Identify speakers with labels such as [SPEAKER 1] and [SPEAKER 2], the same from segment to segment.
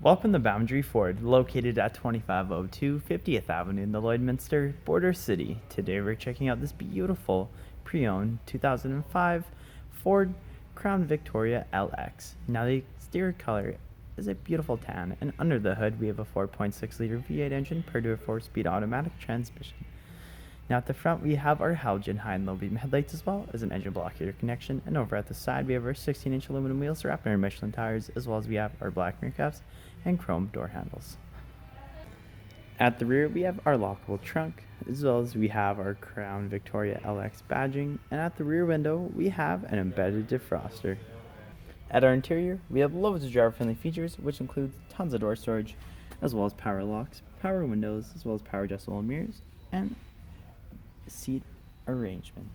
[SPEAKER 1] Welcome to Boundary Ford, located at 2502 50th Avenue in the Lloydminster Border City. Today we're checking out this beautiful pre-owned 2005 Ford Crown Victoria LX. Now the exterior color is a beautiful tan, and under the hood we have a 4.6-liter V8 engine paired to a 4-speed automatic transmission. Now at the front we have our halogen high and low beam headlights as well as an engine block heater connection, and over at the side we have our 16-inch aluminum wheels wrapped in our Michelin tires, as well as we have our black mirror caps and chrome door handles. At the rear we have our lockable trunk, as well as we have our Crown Victoria LX badging, and at the rear window we have an embedded defroster. At our interior we have loads of driver-friendly features, which includes tons of door storage, as well as power locks, power windows, as well as power adjustable mirrors, and seat arrangement.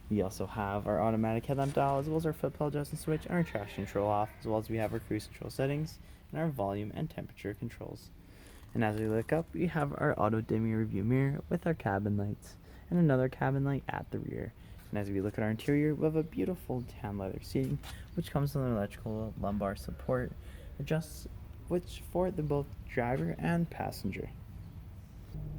[SPEAKER 1] We also have our automatic headlamp dial, as well as our foot pedal adjustment switch and our traction control off, as well as we have our cruise control settings and our volume and temperature controls. And as we look up, we have our auto dimming review mirror with our cabin lights and another cabin light at the rear. And as we look at our interior, we have a beautiful tan leather seating, which comes with an electrical lumbar support, which for the both driver and passenger.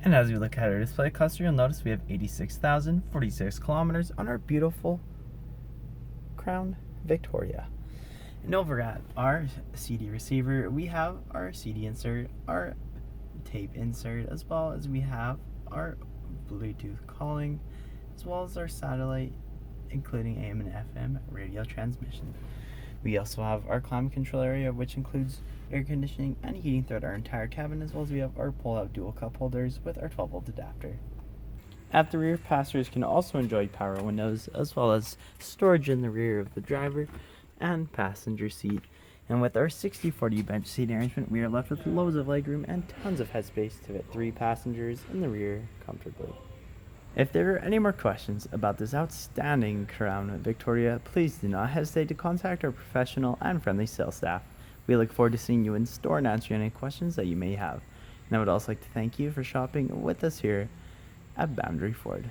[SPEAKER 1] And as we look at our display cluster, you'll notice we have 86,046 kilometers on our beautiful Crown Victoria. And over at our CD receiver, we have our CD insert, our tape insert, as well as we have our Bluetooth calling, as well as our satellite, including AM and FM radio transmission. We also have our climate control area, which includes air conditioning and heating throughout our entire cabin, as well as we have our pull-out dual cup holders with our 12-volt adapter. At the rear, passengers can also enjoy power windows, as well as storage in the rear of the driver and passenger seat. And with our 60/40 bench seat arrangement, we are left with loads of legroom and tons of headspace to fit 3 passengers in the rear comfortably. If there are any more questions about this outstanding Crown Victoria, please do not hesitate to contact our professional and friendly sales staff. We look forward to seeing you in store and answering any questions that you may have. And I would also like to thank you for shopping with us here at Boundary Ford.